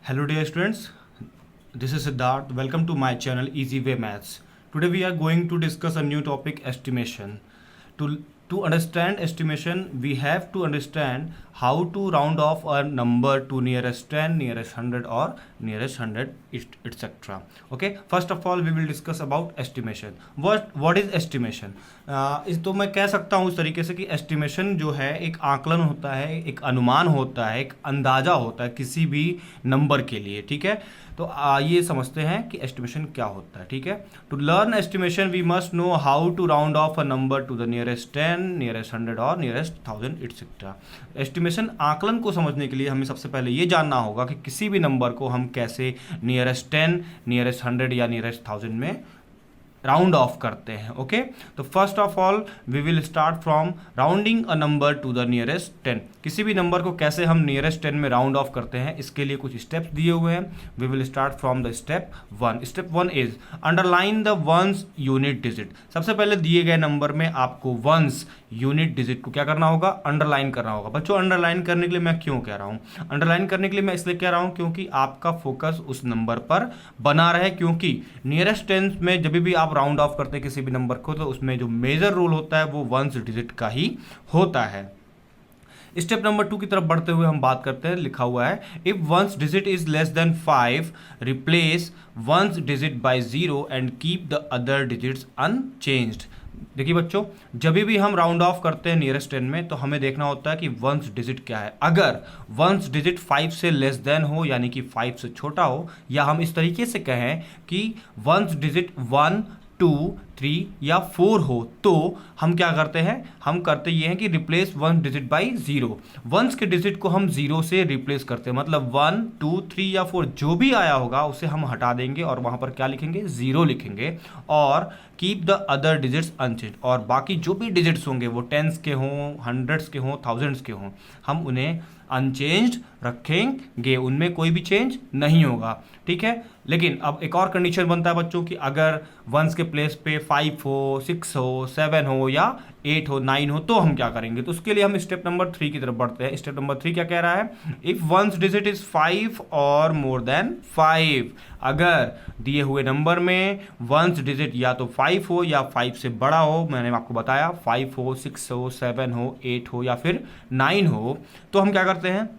Hello dear students, this is Siddharth. Welcome to my channel Easy Way Maths. Today we are going to discuss a new topic, estimation. To understand estimation, we have to understand how to round off a number to nearest 10, nearest 100 or nearest 100 etc. Okay, first of all we will discuss about estimation. What is estimation? इस तो मैं कह सकता हूँ उस तरीके से कि एस्टिमेशन जो है एक आकलन होता है, एक अनुमान होता है, एक अंदाजा होता है किसी भी नंबर के लिए. ठीक है, तो आइए समझते हैं कि एस्टिमेशन क्या होता है. ठीक है, to learn estimation we must know how to round off a number to the nearest 10, nearest 100 और नियरेस्ट 1000 एक्सेट्रा. एस्टिमेशन आकलन को समझने के लिए हमें सबसे पहले ये जानना होगा कि किसी भी नंबर को हम कैसे नियरेस्ट 10, नियरेस्ट 100 या नियरेस्ट 1000 में राउंड ऑफ करते हैं. ओके, तो first of all we will start from rounding a number to the nearest 10. किसी भी नंबर को कैसे हम नियरेस्ट 10 में राउंड ऑफ करते हैं, इसके लिए कुछ स्टेप्स दिए हुए हैं. We will start from the step 1. Step 1 is underline the ones unit digit. सबसे पहले दिए गए नंबर में आपको वंस यूनिट डिजिट को क्या करना होगा, अंडरलाइन करना होगा. बच्चों, अंडरलाइन करने के लिए मैं क्यों कह रहा हूँ, अंडरलाइन करने के लिए मैं इसलिए कह रहा हूँ क्योंकि आपका फोकस उस नंबर पर बना रहे. क्योंकि नियरेस्ट 10 में जब भी आप राउंड ऑफ करते हैं किसी भी नंबर को, तो उसमें जो मेजर रूल होता है वो वंस डिजिट का ही होता है. स्टेप नंबर 2 की तरफ बढ़ते हुए हम बात करते हैं. लिखा हुआ है if ones digit is less than 5 replace ones digit by 0 and keep the other digits unchanged. देखिए बच्चों, जब भी हम राउंड ऑफ करते हैं नियरेस्ट 10 में, तो हमें देखना होता है कि वंस डिजिट क्या है. अगर वंस डिजिट 5 से लेस देन हो, यानी कि 5 से छोटा हो, या हम इस तरीके से कहें कि वंस डिजिट 1, 2, 3 या 4 हो, तो हम क्या करते हैं, हम करते ये हैं कि replace one digit by 0. Ones के डिजिट को हम 0 से रिप्लेस करते हैं. मतलब 1, 2, 3 या 4 जो भी आया होगा उसे हम हटा देंगे और वहां पर क्या लिखेंगे, 0 लिखेंगे. और keep the other digits unchange. और बाकी जो भी डिजिट्स होंगे वो टेंस के हों, हंड्रेड्स के हों, थाउजेंड्स के हों, हम उन्हें अनचेंज्ड रखेंगे, उनमें कोई भी चेंज नहीं होगा. ठीक है, लेकिन अब एक और कंडीशन बनता है बच्चों कि अगर वंस के प्लेस पे 5 हो, 6 हो, 7 हो या 8 हो, 9 हो, तो हम क्या करेंगे. तो उसके लिए हम स्टेप नंबर 3 की तरफ बढ़ते हैं. स्टेप नंबर 3 क्या कह रहा है, इफ वंस डिजिट इज 5 और मोर देन 5. अगर दिए हुए नंबर में वंस डिजिट या तो 5 हो या 5 से बड़ा हो, मैंने आपको बताया 5 हो, 6 हो, 7 हो, 8 हो या फिर 9 हो, तो हम क्या करते हैं,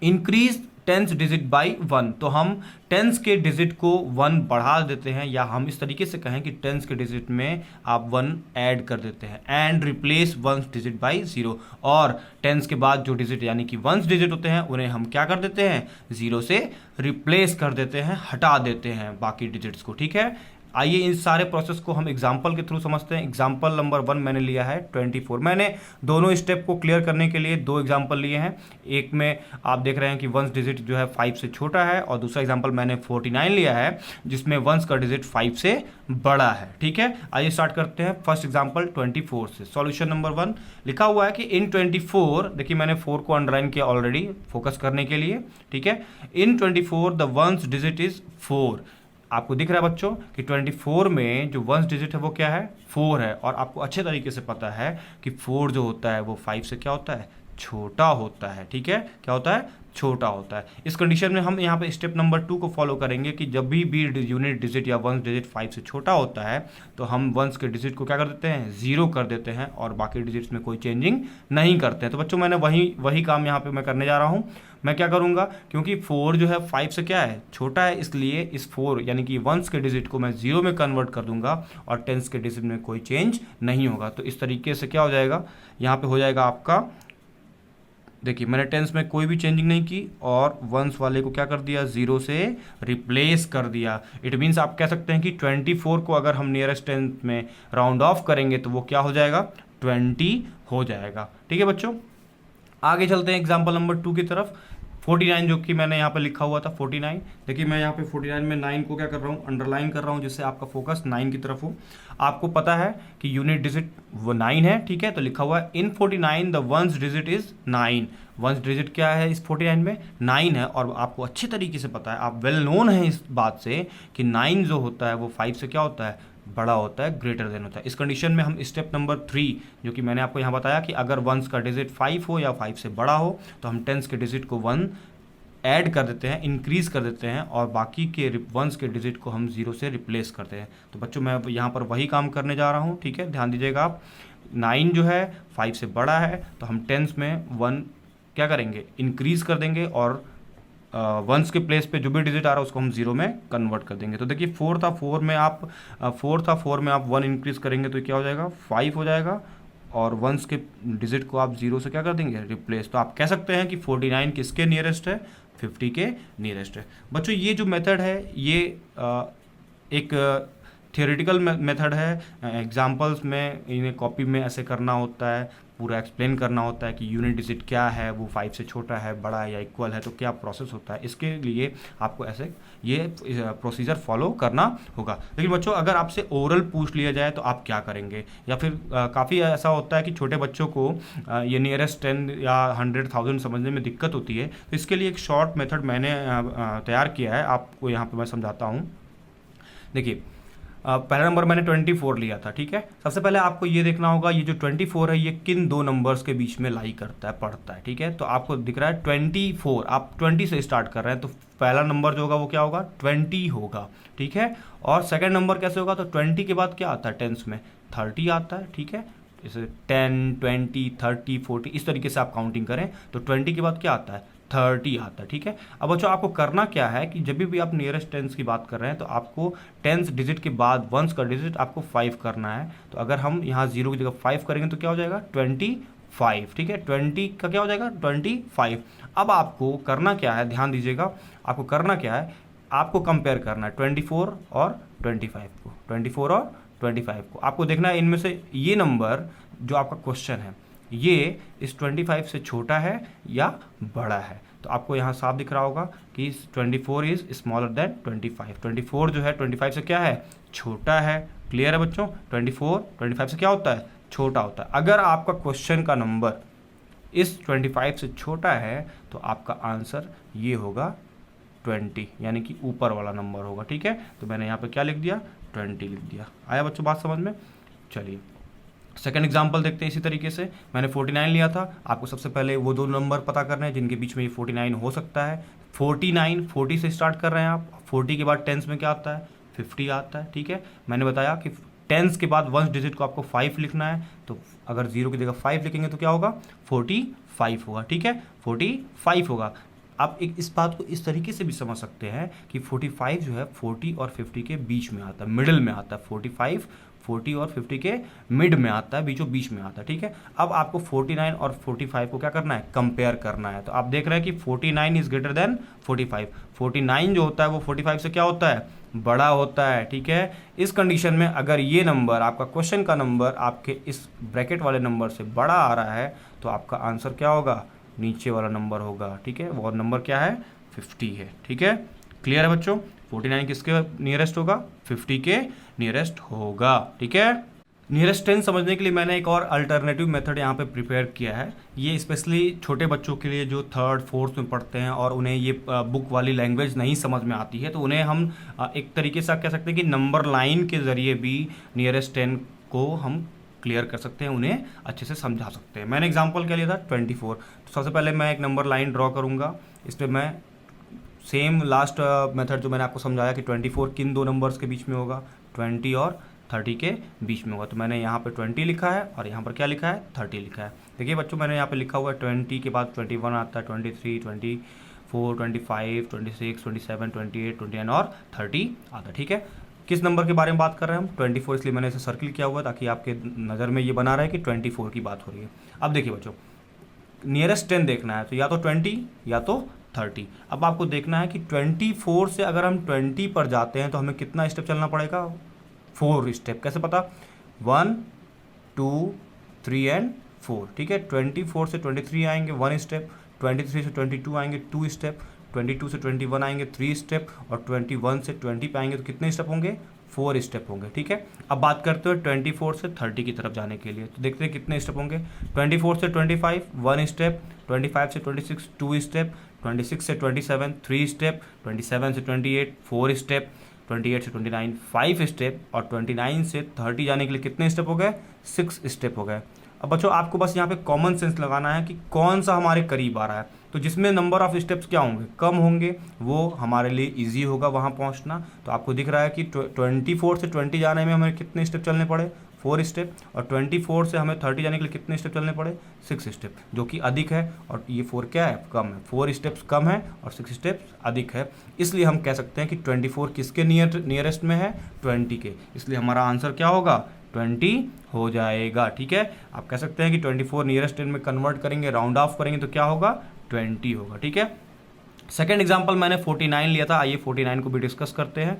इंक्रीज टेंस डिजिट बाई 1. तो हम टेंस के डिजिट को 1 बढ़ा देते हैं, या हम इस तरीके से कहें कि टेंस के डिजिट में आप 1 ऐड कर देते हैं. And replace ones digit by 0. और टेंस के बाद जो डिजिट यानी कि वंस डिजिट होते हैं उन्हें हम क्या कर देते हैं, 0 से रिप्लेस कर देते हैं, हटा देते हैं बाकी डिजिट्स को. ठीक है, आइए इस सारे प्रोसेस को हम एग्जाम्पल के थ्रू समझते हैं. एग्जाम्पल नंबर 1 मैंने लिया है 24. मैंने दोनों स्टेप को क्लियर करने के लिए 2 एग्जाम्पल लिए हैं. एक में आप देख रहे हैं कि वंस डिजिट जो है 5 से छोटा है, और दूसरा एग्जाम्पल मैंने 49 लिया है जिसमें वंस का डिजिट 5 से बड़ा है. ठीक है, आइए स्टार्ट करते हैं फर्स्ट एग्जाम्पल 24 से. सॉल्यूशन नंबर 1 लिखा हुआ है कि इन 24, देखिए मैंने 4 को अंडरलाइन किया ऑलरेडी फोकस करने के लिए. ठीक है, इन 24 द वंस डिजिट इज 4. आपको दिख रहा है बच्चों कि 24 में जो वंस डिजिट है वो क्या है, 4 है. और आपको अच्छे तरीके से पता है कि 4 जो होता है वो 5 से क्या होता है, छोटा होता है. ठीक है, क्या होता है, छोटा होता है. इस कंडीशन में हम यहाँ पे स्टेप नंबर 2 को फॉलो करेंगे कि जब भी यूनिट डिजिट या वंस डिजिट 5 से छोटा होता है, तो हम वंस के डिजिट को क्या कर देते हैं, 0 कर देते हैं, और बाकी डिजिट्स में कोई चेंजिंग नहीं करते हैं. तो बच्चों मैंने वही काम यहाँ पे मैं करने जा रहा हूँ. मैं क्या करूँगा, क्योंकि 4 जो है 5 से क्या है, छोटा है, इसलिए इस 4 यानी कि वंस के डिजिट को मैं 0 में कन्वर्ट कर दूंगा, और टेंस के डिजिट में कोई चेंज नहीं होगा. तो इस तरीके से क्या हो जाएगा, यहाँ पे हो जाएगा आपका, देखिए मैंने टेंस में कोई भी चेंजिंग नहीं की और वंस वाले को क्या कर दिया, 0 से रिप्लेस कर दिया. इट मीन्स आप कह सकते हैं कि 24 को अगर हम नियरेस्ट टेंस में राउंड ऑफ करेंगे तो वो क्या हो जाएगा, 20 हो जाएगा. ठीक है बच्चों, आगे चलते हैं एग्जाम्पल नंबर 2 की तरफ. 49 जो कि मैंने यहाँ पे लिखा हुआ था 49. देखिए मैं यहाँ पे 49 में 9 को क्या कर रहा हूँ, अंडरलाइन कर रहा हूँ, जिससे आपका फोकस 9 की तरफ हो. आपको पता है कि यूनिट डिजिट वो 9 है. ठीक है, तो लिखा हुआ है इन 49 the ones digit is 9. Ones digit क्या है इस 49 में, 9 है. और आपको अच्छे तरीके से पता है, आप वेल नोन है इस बात से कि 9 जो होता है वो 5 से क्या होता है, बड़ा होता है, ग्रेटर देन होता है. इस कंडीशन में हम स्टेप नंबर 3 जो कि मैंने आपको यहाँ बताया कि अगर वंस का डिजिट 5 हो या 5 से बड़ा हो, तो हम टेंस के डिजिट को 1 ऐड कर देते हैं, इंक्रीज कर देते हैं और बाकी के वंस के डिजिट को हम 0 से रिप्लेस करते हैं। तो बच्चों मैं यहाँ पर वही काम करने जा रहा हूँ, ठीक है, ध्यान दीजिएगा आप। 9 जो है 5 से बड़ा है तो हम टेंस में 1 क्या करेंगे, इंक्रीज कर देंगे और वंस के प्लेस पे जो भी डिजिट आ रहा है उसको हम 0 में कन्वर्ट कर देंगे। तो देखिए 4 था, 4 में आप 1 इंक्रीज करेंगे तो क्या हो जाएगा, 5 हो जाएगा और वंस के डिजिट को आप 0 से क्या कर देंगे, रिप्लेस। तो आप कह सकते हैं कि 49 किसके नियरेस्ट है, 50 के नियरेस्ट है। बच्चों ये जो मेथड है ये एक थियोरेटिकल मेथड है। एग्जांपल्स में इन्हें कॉपी में ऐसे करना होता है, पूरा एक्सप्लेन करना होता है कि यूनिट डिजिट क्या है, वो 5 से छोटा है, बड़ा है या इक्वल है, तो क्या प्रोसेस होता है। इसके लिए आपको ऐसे ये प्रोसीजर फॉलो करना होगा। लेकिन बच्चों अगर आपसे ओरल पूछ लिया जाए तो आप क्या करेंगे, या फिर काफ़ी ऐसा होता है कि छोटे बच्चों को ये नियरेस्ट 10 या 100,000 समझने में दिक्कत होती है। तो इसके लिए एक शॉर्ट मेथड मैंने तैयार किया है, आपको यहाँ पर मैं समझाता हूँ। देखिए पहला नंबर मैंने 24 लिया था, ठीक है। सबसे पहले आपको ये देखना होगा ये जो 24 है ये किन दो नंबर्स के बीच में लाई करता है, पढ़ता है, ठीक है। तो आपको दिख रहा है 24, आप 20 से स्टार्ट कर रहे हैं तो पहला नंबर जो होगा वो क्या होगा, 20 होगा, ठीक है। और सेकंड नंबर कैसे होगा, तो 20 के बाद क्या आता है, टेंस में 30 आता है, ठीक है। जैसे 10, 20, 30, 40 इस तरीके से आप काउंटिंग करें तो 20 के बाद क्या आता है, 30 आता है, ठीक है। अब बच्चों आपको करना क्या है कि जब भी आप नियरेस्ट टेंस की बात कर रहे हैं तो आपको टेंस डिजिट के बाद वंस का डिजिट आपको 5 करना है। तो अगर हम यहाँ 0 की जगह 5 करेंगे तो क्या हो जाएगा, 25, ठीक है। 20 का क्या हो जाएगा, 25। अब आपको करना क्या है, ध्यान दीजिएगा, आपको करना क्या है, आपको कंपेयर करना है 24 और 25 को, 24 और 25 को। आपको देखना है इनमें से ये नंबर जो आपका क्वेश्चन है ये इस 25 से छोटा है या बड़ा है। तो आपको यहाँ साफ दिख रहा होगा कि 24 इज स्मॉलर देन 25। 24 जो है 25 से क्या है, छोटा है। क्लियर है बच्चों, 24 25 से क्या होता है, छोटा होता है। अगर आपका क्वेश्चन का नंबर इस 25 से छोटा है तो आपका आंसर ये होगा 20, यानी कि ऊपर वाला नंबर होगा, ठीक है। तो मैंने यहाँ पे क्या लिख दिया, 20 लिख दिया। आया बच्चों बात समझ में। चलिए सेकंड एग्जांपल देखते हैं। इसी तरीके से मैंने 49 लिया था, आपको सबसे पहले वो दो नंबर पता करने हैं जिनके बीच में ये 49 हो सकता है। 49 40 से स्टार्ट कर रहे हैं आप, 40 के बाद टेंस में क्या आता है, 50 आता है, ठीक है। मैंने बताया कि टेंस के बाद वंस डिजिट को आपको 5 लिखना है, तो अगर 0 की जगह 5 लिखेंगे तो क्या होगा, 45 होगा, ठीक है, 45 होगा। आप एक इस बात को इस तरीके से भी समझ सकते हैं कि 45 जो है 40 और 50 के बीच में आता है, मिडिल में आता है। 45 40 और 50 के मिड में आता है, बीचों बीच में आता है, ठीक है। अब आपको 49 और 45 को क्या करना है, कंपेयर करना है। तो आप देख रहे हैं कि 49 इज ग्रेटर देन 45। 49 जो होता है वो 45 से क्या होता है, बड़ा होता है, ठीक है। इस कंडीशन में अगर ये नंबर आपका क्वेश्चन का नंबर आपके इस ब्रैकेट वाले नंबर से बड़ा आ रहा है तो आपका आंसर क्या होगा, नीचे वाला नंबर होगा, ठीक है। वो नंबर क्या है, 50 है, ठीक है। क्लियर है बच्चों, 49 किसके नियरेस्ट होगा, 50 के नियरेस्ट होगा, ठीक है। नियरेस्ट 10 समझने के लिए मैंने एक और अल्टरनेटिव मेथड यहाँ पे प्रिपेयर किया है। ये स्पेशली छोटे बच्चों के लिए जो 3rd 4th में पढ़ते हैं और उन्हें ये बुक वाली लैंग्वेज नहीं समझ में आती है, तो उन्हें हम एक तरीके से कह सकते हैं कि नंबर लाइन के ज़रिए भी नियरेस्ट 10 को हम क्लियर कर सकते हैं, उन्हें अच्छे से समझा सकते हैं। मैंने एग्जांपल क्या लिया था, 24। तो सबसे पहले मैं एक नंबर लाइन ड्रॉ करूँगा, इसमें मैं सेम लास्ट मेथड जो मैंने आपको समझाया कि 24 किन दो नंबर्स के बीच में होगा, 20 और 30 के बीच में होगा। तो मैंने यहाँ पे 20 लिखा है और यहाँ पर क्या लिखा है, 30 लिखा है। देखिए बच्चों मैंने यहाँ पे लिखा हुआ है 20 के बाद 21 आता है, 23, 24, 25, 26, 27, 28, 29 और 30 आता है, ठीक है। किस नंबर के बारे में बात कर रहे हैं हम, 24, इसलिए मैंने इसे सर्किल किया हुआ है ताकि आपके नज़र में ये बना रहे कि 24 की बात हो रही है। अब देखिए बच्चों नियरेस्ट 10 देखना है तो या तो 20 या तो 30। अब आपको देखना है कि 24 से अगर हम 20 पर जाते हैं तो हमें कितना स्टेप चलना पड़ेगा, 4 स्टेप। कैसे पता, 1 2 3 एंड 4, ठीक है। 24 से 23 आएंगे 1 स्टेप, 23 से 22 आएंगे 2 स्टेप, 22 से 21 आएंगे 3 स्टेप और 21 से 20 पे आएंगे तो कितने स्टेप होंगे, 4 स्टेप होंगे, ठीक है। अब बात करते हैं 24 से 30 की तरफ जाने के लिए, तो देखते हैं कितने स्टेप होंगे। 24 से 25 1 स्टेप, 25 से 26 2 स्टेप, 26 से 27 3 स्टेप, 27 से 28 4 स्टेप, 28 से 29 5 स्टेप और 29 से 30 जाने के लिए कितने स्टेप हो गए, 6 स्टेप हो गए। अब बच्चों आपको बस यहाँ पे कॉमन सेंस लगाना है कि कौन सा हमारे करीब आ रहा है, तो जिसमें नंबर ऑफ स्टेप्स क्या होंगे, कम होंगे, वो हमारे लिए इजी होगा वहाँ पहुँचना। तो आपको दिख रहा है कि 24 से 20 जाने में हमें कितने स्टेप चलने पड़े, 4 स्टेप, और 24 से हमें 30 जाने के लिए कितने स्टेप चलने पड़े, 6 स्टेप, जो कि अधिक है, और ये 4 क्या है, कम है। 4 स्टेप्स कम है और 6 स्टेप्स अधिक है, इसलिए हम कह सकते हैं कि 24 किसके नियरेस्ट में है, 20 के, इसलिए हमारा आंसर क्या होगा, 20 हो जाएगा। ठीक है, आप कह सकते हैं कि 24 नियरेस्ट में कन्वर्ट करेंगे, राउंड ऑफ करेंगे तो क्या होगा, 20 होगा। ठीक है, सेकेंड एग्जाम्पल मैंने 49 लिया था, आइए 49 को भी डिस्कस करते हैं।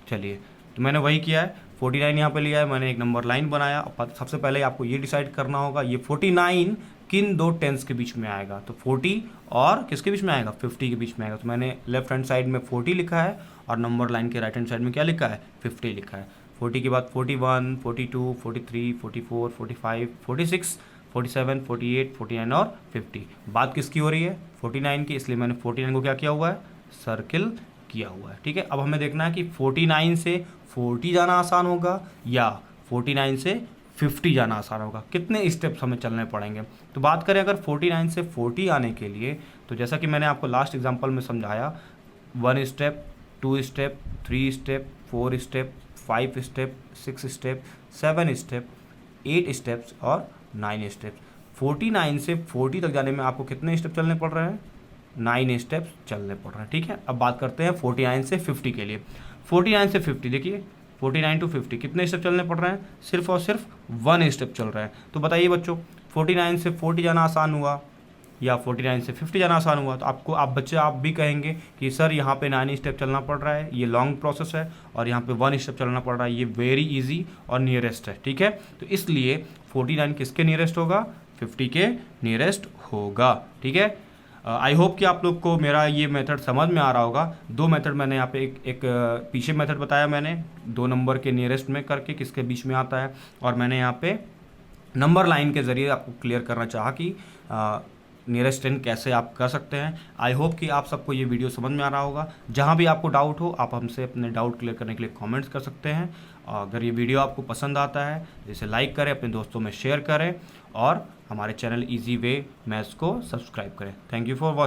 चलिए, तो मैंने वही किया है, 49 यहाँ पे लिया है, मैंने एक नंबर लाइन बनाया। सबसे पहले आपको ये डिसाइड करना होगा ये 49 किन दो टेंस के बीच में आएगा, तो 40 और किसके बीच में आएगा, 50 के बीच में आएगा। तो मैंने लेफ्ट हैंड साइड में 40 लिखा है और नंबर लाइन के राइट हैंड साइड में क्या लिखा है, 50 लिखा है। 40 के बाद 41, 42, 43, 44, 45, 46, 47, 48, 49 और 50। बात किसकी हो रही है, 49 की, इसलिए मैंने 49 को क्या किया हुआ है, सर्किल किया हुआ है। ठीक है, अब हमें देखना है कि 49 से 40 जाना आसान होगा या 49 से 50 जाना आसान होगा, कितने स्टेप्स हमें चलने पड़ेंगे। तो बात करें अगर 49 से 40 आने के लिए, तो जैसा कि मैंने आपको लास्ट एग्जांपल में समझाया, 1 step, 2 step, 3 step, 4 step, 5 step, 6 step, 7 step, 8 steps और 9 स्टेप्स। 49 से 40 तक जाने में आपको कितने स्टेप चलने पड़ रहे हैं, 9 स्टेप्स चलने पड़ रहे हैं। ठीक है, अब बात करते हैं 49 से 50 के लिए। 49 से 50 देखिए, 49 टू 50 कितने स्टेप चलने पड़ रहे हैं, सिर्फ और सिर्फ 1 स्टेप चल रहा है। तो बताइए बच्चों, 49 से 40 जाना आसान हुआ या 49 से 50 जाना आसान हुआ। तो आपको आप भी कहेंगे कि सर यहाँ पे 9 स्टेप चलना पड़ रहा है, ये लॉन्ग प्रोसेस है, और यहाँ पे 1 स्टेप चलना पड़ रहा है, ये वेरी इजी और नियरेस्ट है। ठीक है, तो इसलिए 49 किसके नियरेस्ट होगा, 50 के नियरेस्ट होगा। ठीक है, आई होप कि आप लोग को मेरा ये मेथड समझ में आ रहा होगा। 2 मेथड मैंने यहाँ पे एक पीछे मेथड बताया मैंने, 2 नंबर के नियरेस्ट में करके किसके बीच में आता है, और मैंने यहाँ पे नंबर लाइन के ज़रिए आपको क्लियर करना चाहा कि नियरेस्ट 10 कैसे आप कर सकते हैं। आई होप कि आप सबको ये वीडियो समझ में आ रहा होगा। जहाँ भी आपको डाउट हो, आप हमसे अपने डाउट क्लियर करने के लिए कमेंट्स कर सकते हैं। अगर ये वीडियो आपको पसंद आता है तो इसे लाइक करें, अपने दोस्तों में शेयर करें, और हमारे चैनल इजी वे मैथ्स को सब्सक्राइब करें। Thank you for watching.